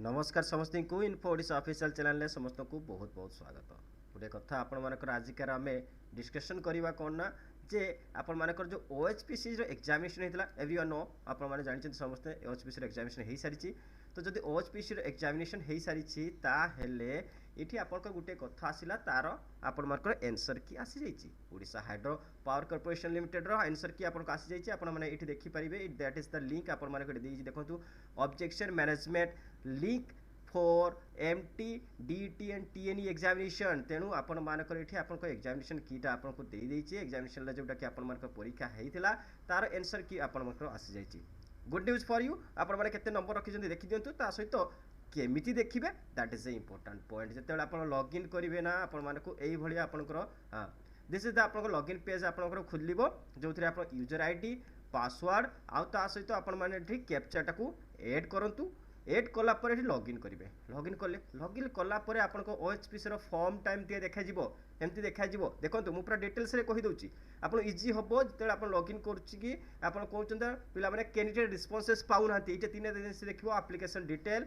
नमस्कार समस्त को इनफो ओडिशा ऑफिशियल चैनल में समस्त को बहुत बहुत स्वागत। गोटे कथा आपण मानकर आजिकार आम डिस्कसन करवा कौन ना जे आपण मानकर जो ओएचपीसी एग्जामिनेशन होता एवरीवन नो आपण मैंने जानते समस्ते ओएचपीसी एग्जामिनेशन हो सारी। तो जब ओएचपीसी एग्जामिनेशन हो सारी ताहेले ये आपंकर गोटे कथा आसला तार आपण मानकर एनसर की आसी जाइए Odisha hydro power corporation limited answer key आपको आसी जाइए। आपण मैंने ये देखिपारे दैट इज द लिंक आपण मानकर देखो objection management link for MT DT and TNE examination. तेणु आपण मानकर ये आपन एग्जामिनेशन कीटा आपको दे देइछे एग्जामिनेशन जोटा कि आपण मानकर परीक्षा हेइथिला तार आंसर की आपण मानकर आसी जाइछी। गुड न्यूज फॉर यू आपण माने केते नंबर रखिछन्ती देखि दियंतु ता सहित केमिति देखिबे that is a important point. जेतेबेले आपण लॉगिन करिवे ना आपण मानकु एई भलिया आपनकर हां दिस इज द आपनकर लॉगिन पेज आपनकर खुलिबो जोथरे आपण यूजर आईडी पासवर्ड आउ ता सहित आपण माने ठीक कैप्चा टाकू ऐड करंतु। एड कला पर लॉगिन करेंगे लॉगिन कला पर आपको ओएचपीसी फॉर्म टाइम दिए देखा एमती देखा देखो मुझे पूरा डिटेल्स रे कहीदे आप इजी हम जो आप लॉगिन करी आप कहते पे कैंडिडेट रिस्पॉन्सेस पाऊना ये तीन जिन देखो एप्लिकेशन डिटेल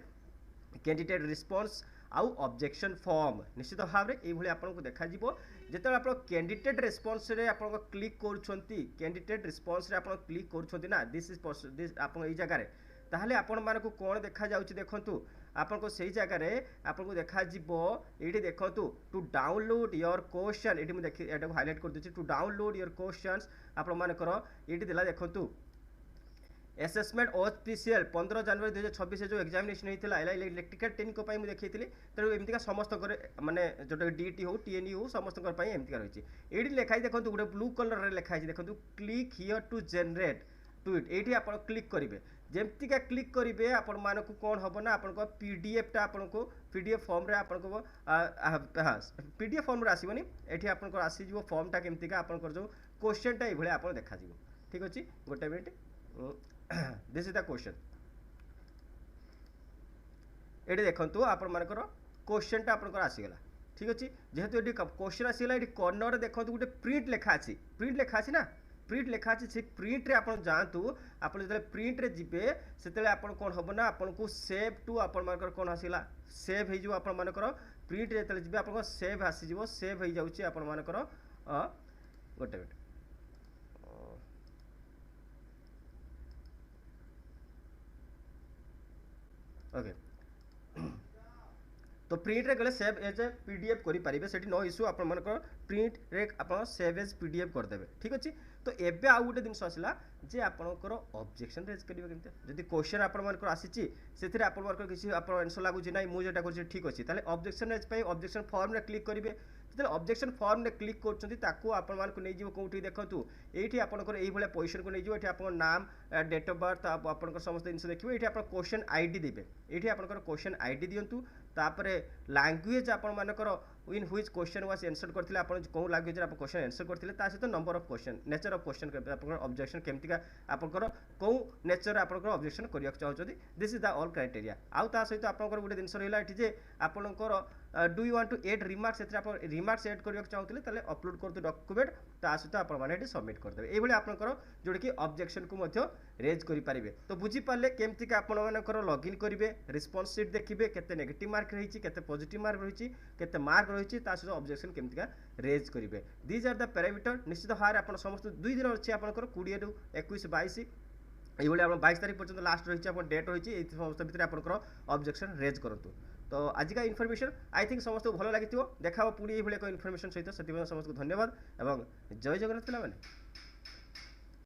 कैंडिडेट रिस्पॉन्स आउ ऑब्जेक्शन फॉर्म निश्चित भाव में ये आपको देखा जो आप कैंडिडेट रिस्पॉन्स रे आप क्लिक कर कैंडिडेट रिस्पॉन्स रे आप क्लिक कर दिस इज आप जगह ताहले आपण मानकु कोन देखा जाउची देखंतु आपन को सही जगह रे आपन को देखा जिवो एठी देखंतु टू डाउनलोड योर क्वेश्चन एठी मु देखि एटा हाइलाइट कर दिछि टू डाउनलोड योर क्वेश्चंस आपण मानकर एठी देला देखंतु असेसमेंट ओएचपीसीएल 15 जनवरी 2026 जो एग्जामिनेशन होता है इलेक्ट्रिकल टेन को मुझे देखी तेणु एमतीका समस्त माने जो डीटी हो टीएनई हो समस्त एमतीका रही ये लिखाई देखो गोटे ब्लू कलर रे लिखाई देखो click here to generate tweet ये आप क्लिक करेंगे जमतीका क्लिक करेंगे आपण मानक कौन हम ना आप पीडीएफ टा आपको पीडीएफ फॉर्म रे आपको हाँ पीडीएफ फॉर्म रे आसबनी ये आपको आसीज फॉर्म टा केमतीका आपंकर जो क्वेश्चन टा ये आप देखा ठीक अच्छे गोटे minute this is the question ये देखो आपण मानकर क्वेश्चन टा आपंकर आसीगला ठीक अच्छे जेहेतु ये क्वेश्चन आसीगला ये कर्नर देखो गोटे प्रिंट लेखा अच्छी ना प्रिंट लेखा अच्छी से प्रिंट रे आपण जातु आप जो प्रिंट रे जीवे से आपन कौन हम ना आपन को सेव टू आपण मानकर कौन आसीला सेव हो आपण मानकर प्रिंट रे तले जीवे आपन सेव आसी जीवो सेव हो जाउची आपण मानकर गोटे मिनट ओके तो प्रिंट रे गले सेव एज ए पीडीएफ करि पारिबे सेठी नो इश्यू आपण मानकर प्रिंट रे आपण सेव एज पीडीएफ कर देबे ठीक अछि। तो एबे आउ गोटे जिनस आसला जे आपणकर ऑब्जेक्शन रेज करिवे केमते जदि क्वेश्चन आपण मानकर आसीची सेथिरे आपण मानकर किछि आपण आंसर लागु जे नै मु जेटा करछि ठीक अछि ताले ऑब्जेक्शन रेज पई ऑब्जेक्शन फॉर्म रे क्लिक करिवे जेते ऑब्जेक्शन फॉर्म रे क्लिक करछन्ती ताको आपण मानकर नै जीव कोठी देखंतु एठी आपणकर एई भले पोजीशन को नै जीव एठी आपन नाम डेट ऑफ बर्थ आपणकर समस्त जिनस देखिबे एठी आपण क्वेश्चन आईडी देबे एठी आपणकर क्वेश्चन आईडी दियंतु तापरे लैंग्वेज आपण मानकर in which question was answer करथिले आपण को लैंग्वेज रे आपण क्वेश्चन आंसर करथिले ता सहित number of question nature of question आपण ऑब्जेक्शन केमतिका आपनकर को नेचर आपनकर ऑब्जेक्शन करिया चाहउछथि this is the all criteria आउ ता सहित आपनकर गुटे जिंस रहला एठी जे आपनकर do you want to add remarks एथि आपण रिमार्क्स ऐड करिया चाहउथिले ताले अपलोड करतु डॉक्यूमेंट ता सहित आपण माने एठी सबमिट कर देबे एई भली आपनकर जोडे कि ऑब्जेक्शन को मध्य रेज करि पारिबे। तो बुझी पाले केमतिका आपण मानकर लॉगिन करिवे रिस्पांस शीट देखिबे केते नेगेटिव मार्क रहिछि केते पॉजिटिव मार्क रहिछि केते मार्क रहिछि ता सहित ऑब्जेक्शन केमतिका रेज करिवे दीज आर द पैरामीटर निश्चित हार आपण समस्त 2 दिन अछि आपनकर 20 रु 21 22 ये आप 22 तारीख पर्यटन लास्ट रही है डेट रही समस्त भितर आप ऑब्जेक्शन रेज करूँ। तो आज का इनफॉरमेशन आई थिंक समस्त भल लगी देखा पुणी ये एक इनफॉरमेशन सहित से समस्त को धन्यवाद एवं जय जगन्नाथ पिला।